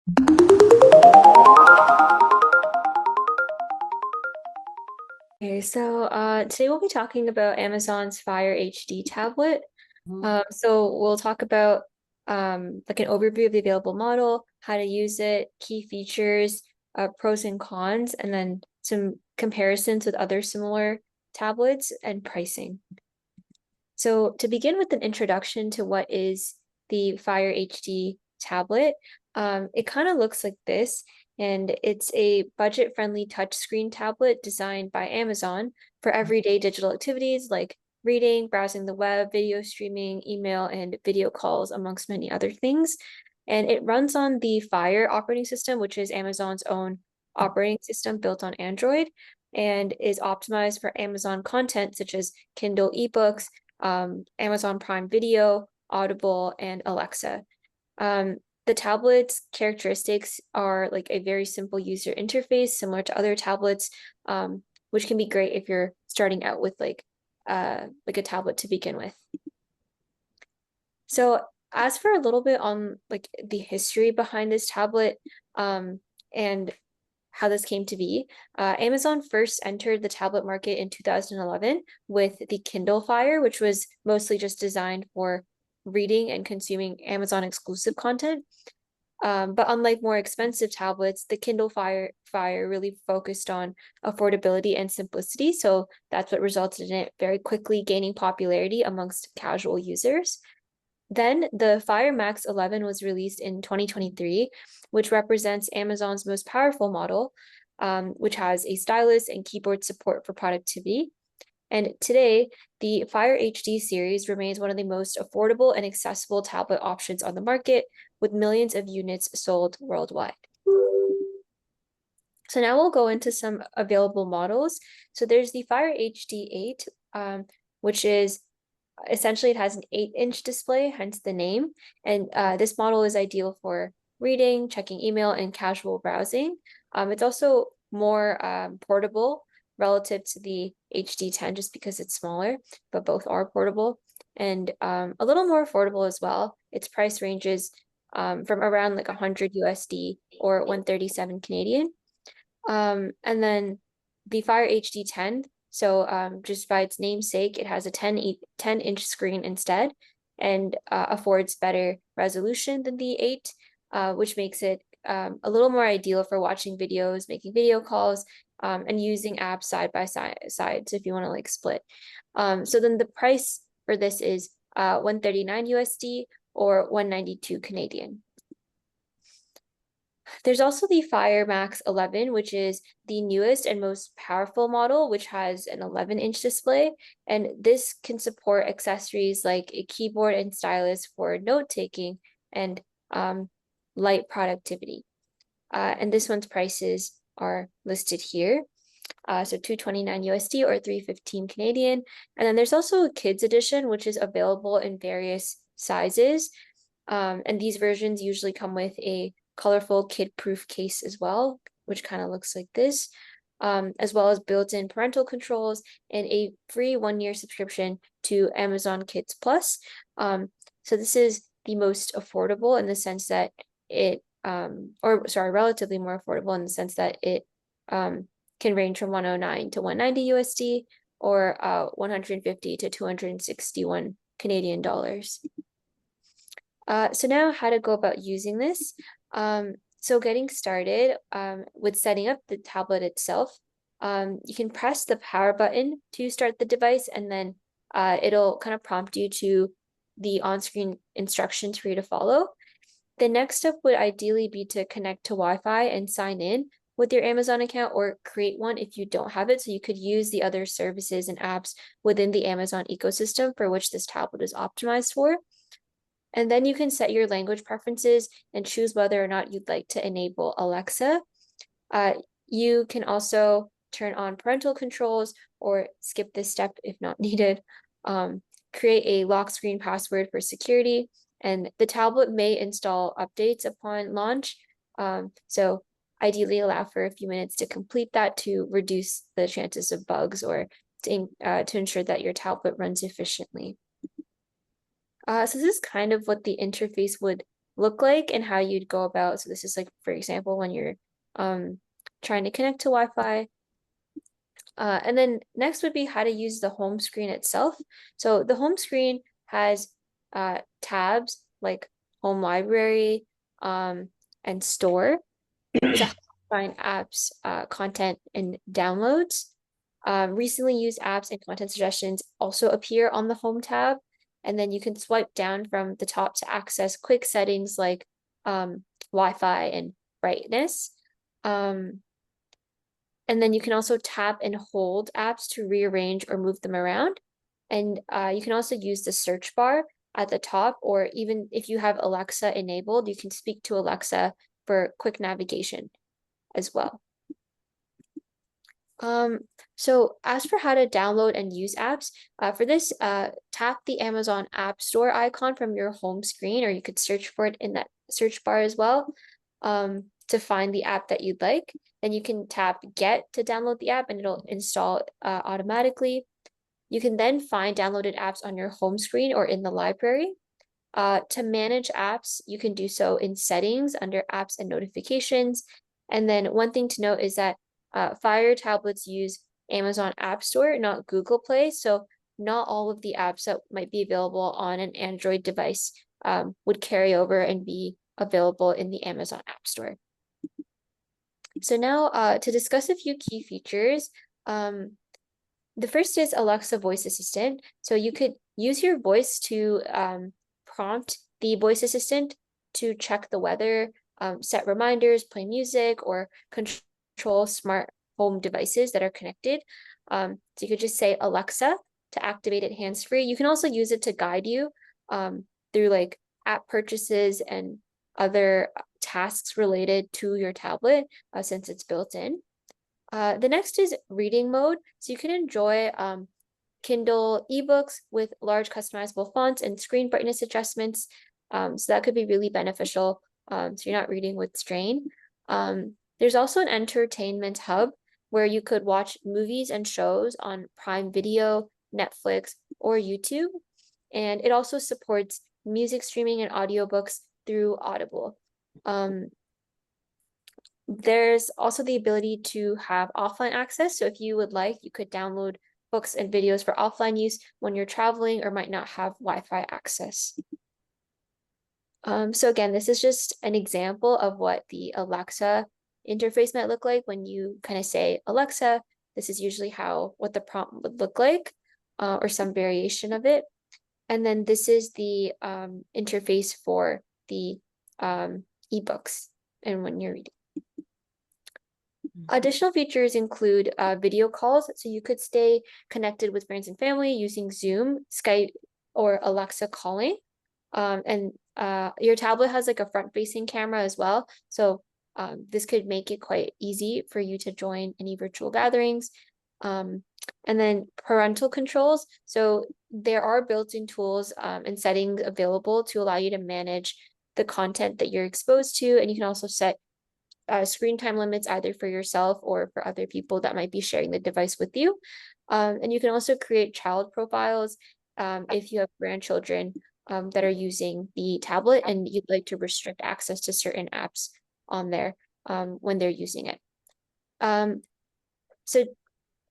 Okay, so today we'll be talking about Amazon's Fire HD tablet. Mhm. So we'll talk about like an overview of the available model, how to use it, key features, pros and cons, and then some comparisons with other similar tablets and pricing. So to begin with an introduction to what is the Fire HD tablet, it kind of looks like this, and it's a budget-friendly touchscreen tablet designed by Amazon for everyday digital activities like reading, browsing the web, video streaming, email, and video calls, amongst many other things. And it runs on the Fire operating system, which is Amazon's own operating system built on Android, and is optimized for Amazon content such as Kindle ebooks, Amazon Prime Video, Audible, and Alexa. Um, the tablet's characteristics are like a very simple user interface, similar to other tablets, which can be great if you're starting out with like a tablet to begin with. So as for a little bit on like the history behind this tablet, and how this came to be, Amazon first entered the tablet market in 2011 with the Kindle Fire, which was mostly just designed for reading and consuming Amazon exclusive content. But unlike more expensive tablets, the Kindle Fire really focused on affordability and simplicity. So that's what resulted in it very quickly gaining popularity amongst casual users. Then the Fire Max 11 was released in 2023, which represents Amazon's most powerful model, which has a stylus and keyboard support for productivity. And today, the Fire HD series remains one of the most affordable and accessible tablet options on the market, with millions of units sold worldwide. So now we'll go into some available models. So there's the Fire HD 8, which is essentially it has an 8-inch display, hence the name. And this model is ideal for reading, checking email, and casual browsing. It's also more portable relative to the HD10 just because it's smaller, but both are portable and a little more affordable as well. Its price ranges from around like 100 USD or 137 Canadian. And then the Fire HD 10, so just by its namesake, it has a 10-inch screen instead and affords better resolution than the 8, which makes it a little more ideal for watching videos, making video calls, and using apps side by side. So if you want to like split. So then the price for this is 139 USD or 192 Canadian. There's also the Fire Max 11, which is the newest and most powerful model, which has an 11-inch display. And this can support accessories like a keyboard and stylus for note-taking and light productivity. And this one's prices are listed here. So 229 USD or 315 Canadian. And then there's also a kids edition, which is available in various sizes. And these versions usually come with a colorful kid-proof case as well, which kind of looks like this, as well as built-in parental controls and a free 1-year subscription to Amazon Kids Plus. So this is the most affordable in the sense that it, or sorry, relatively more affordable in the sense that it can range from 109 to 190 USD or 150 to 261 Canadian dollars. So now how to go about using this. So getting started with setting up the tablet itself, you can press the power button to start the device, and then it'll kind of prompt you to the on-screen instructions for you to follow. The next step would ideally be to connect to Wi-Fi and sign in with your Amazon account or create one if you don't have it. So you could use the other services and apps within the Amazon ecosystem for which this tablet is optimized for. And then you can set your language preferences and choose whether or not you'd like to enable Alexa. Uh, you can also turn on parental controls or skip this step if not needed. Create a lock screen password for security, and the tablet may install updates upon launch. So ideally allow for a few minutes to complete that to reduce the chances of bugs or to ensure that your tablet runs efficiently. So this is kind of what the interface would look like and how you'd go about. So this is like, for example, when you're trying to connect to Wi-Fi. And then next would be how to use the home screen itself. So the home screen has tabs like home library and store to find apps, content, and downloads. Recently used apps and content suggestions also appear on the home tab. And then you can swipe down from the top to access quick settings like Wi-Fi and brightness. And then you can also tap and hold apps to rearrange or move them around. And you can also use the search bar at the top, or even if you have Alexa enabled, you can speak to Alexa for quick navigation as well. So as for how to download and use apps, for this, tap the Amazon App Store icon from your home screen, or you could search for it in that search bar as well, to find the app that you'd like. Then you can tap Get to download the app and it'll install automatically. You can then find downloaded apps on your home screen or in the library. To manage apps, you can do so in Settings under Apps and Notifications. And then one thing to note is that Fire tablets use Amazon App Store, not Google Play. So not all of the apps that might be available on an Android device would carry over and be available in the Amazon App Store. So now to discuss a few key features, the first is Alexa Voice Assistant. So you could use your voice to prompt the voice assistant to check the weather, set reminders, play music, or control smart home devices that are connected. So you could just say Alexa to activate it hands-free. You can also use it to guide you through like app purchases and other tasks related to your tablet since it's built in. The next is reading mode. So you can enjoy Kindle ebooks with large customizable fonts and screen brightness adjustments. So that could be really beneficial. So you're not reading with strain. There's also an entertainment hub where you could watch movies and shows on Prime Video, Netflix, or YouTube. And it also supports music streaming and audiobooks through Audible. There's also the ability to have offline access. So if you would like, you could download books and videos for offline use when you're traveling or might not have Wi-Fi access. So again, this is just an example of what the Alexa interface might look like when you kind of say, Alexa, this is usually what the prompt would look like, or some variation of it. And then this is the interface for the ebooks and when you're reading. Additional features include video calls, so you could stay connected with friends and family using Zoom, Skype, or Alexa calling. And your tablet has like a front-facing camera as well, so this could make it quite easy for you to join any virtual gatherings. And then parental controls, so there are built-in tools and settings available to allow you to manage the content that you're exposed to, and you can also set screen time limits either for yourself or for other people that might be sharing the device with you. And you can also create child profiles if you have grandchildren that are using the tablet and you'd like to restrict access to certain apps on there when they're using it. So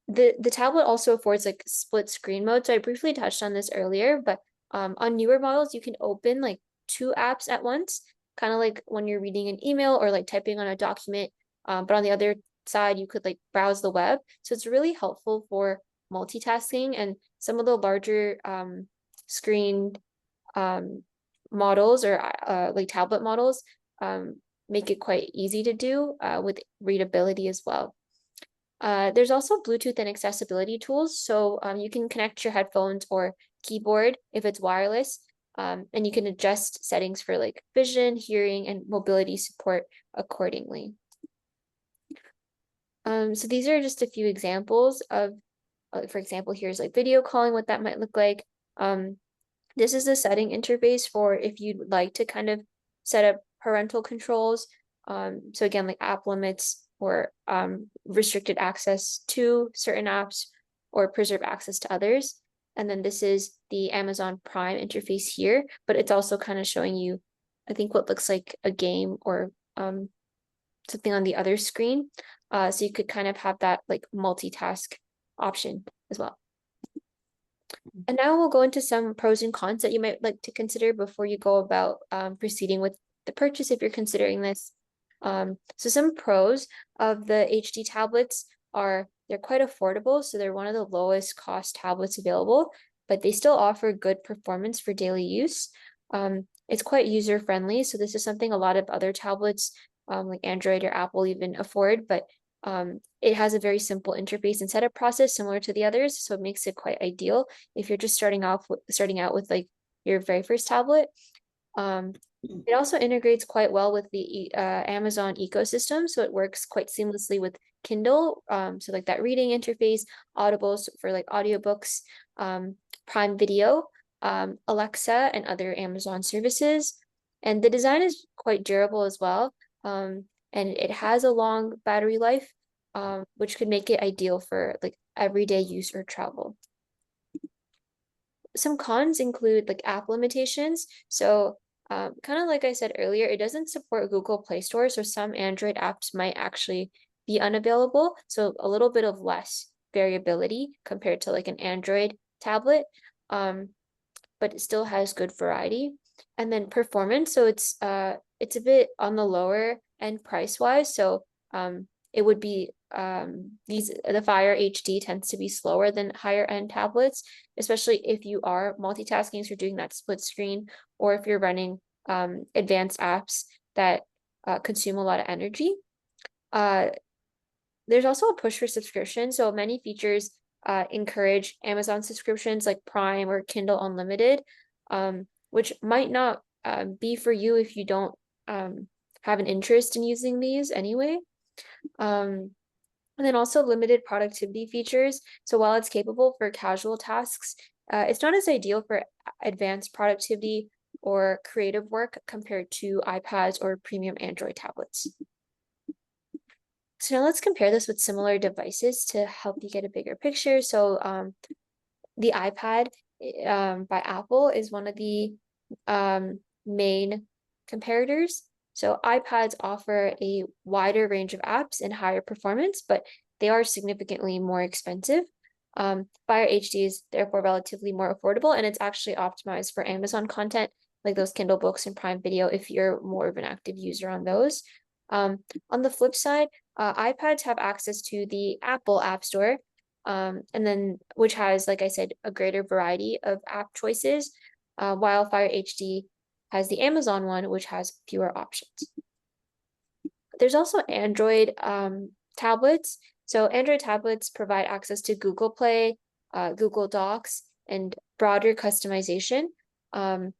the tablet also affords like split screen mode. So I briefly touched on this earlier, but on newer models, you can open like 2 apps at once, kind of like when you're reading an email or like typing on a document. But on the other side, you could like browse the web. So it's really helpful for multitasking, and some of the larger screen models or like tablet models make it quite easy to do with readability as well. There's also Bluetooth and accessibility tools. So you can connect your headphones or keyboard if it's wireless, and you can adjust settings for like vision, hearing, and mobility support accordingly. So these are just a few examples of, for example, here's like video calling, what that might look like. This is the setting interface for if you'd like to kind of set up parental controls. So again, like app limits or restricted access to certain apps or preserve access to others. And then this is the Amazon Prime interface here, but it's also kind of showing you I think what looks like a game or something on the other screen. So you could kind of have that like multitask option as well. And now we'll go into some pros and cons that you might like to consider before you go about proceeding with the purchase if you're considering this. So some pros of the HD tablets are they're quite affordable, so they're one of the lowest cost tablets available, but they still offer good performance for daily use. It's quite user friendly, so this is something a lot of other tablets like Android or Apple even afford, but it has a very simple interface and setup process similar to the others, so it makes it quite ideal if you're just starting out with like your very first tablet. It also integrates quite well with the Amazon ecosystem, so it works quite seamlessly with Kindle, so like that reading interface, Audibles for like audiobooks, Prime Video, Alexa, and other Amazon services. And the design is quite durable as well, and it has a long battery life, which could make it ideal for like everyday use or travel. Some cons include like app limitations. So kind of like I said earlier, it doesn't support Google Play Store, so some Android apps might actually be unavailable. So a little bit of less variability compared to like an Android tablet, but it still has good variety. And then performance, so it's a bit on the lower end price wise. So it would be the Fire HD tends to be slower than higher end tablets, especially if you are multitasking, so you're doing that split screen, or if you're running advanced apps that consume a lot of energy. There's also a push for subscription, so many features encourage Amazon subscriptions like Prime or Kindle Unlimited, which might not be for you if you don't have an interest in using these anyway. And then also limited productivity features. So while it's capable for casual tasks, it's not as ideal for advanced productivity or creative work compared to iPads or premium Android tablets. So now let's compare this with similar devices to help you get a bigger picture. So the iPad by Apple is one of the main comparators. So iPads offer a wider range of apps and higher performance, but they are significantly more expensive. Fire HD is therefore relatively more affordable, and it's actually optimized for Amazon content, like those Kindle books and Prime Video, if you're more of an active user on those. On the flip side, iPads have access to the Apple App Store, and then which has, like I said, a greater variety of app choices, while Fire HD has the Amazon one, which has fewer options. There's also Android tablets. So Android tablets provide access to Google Play, Google Docs, and broader customization. On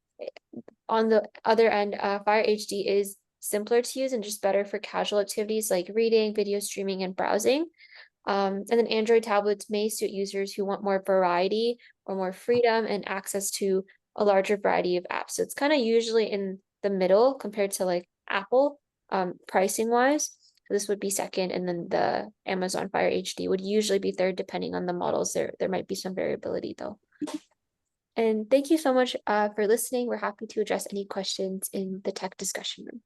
the other end, Fire HD is simpler to use and just better for casual activities like reading, video streaming, and browsing. And then Android tablets may suit users who want more variety or more freedom and access to a larger variety of apps. So it's kind of usually in the middle compared to like Apple, pricing wise. So this would be second, and then the Amazon Fire HD would usually be third, depending on the models. There might be some variability though. And thank you so much for listening. We're happy to address any questions in the tech discussion room.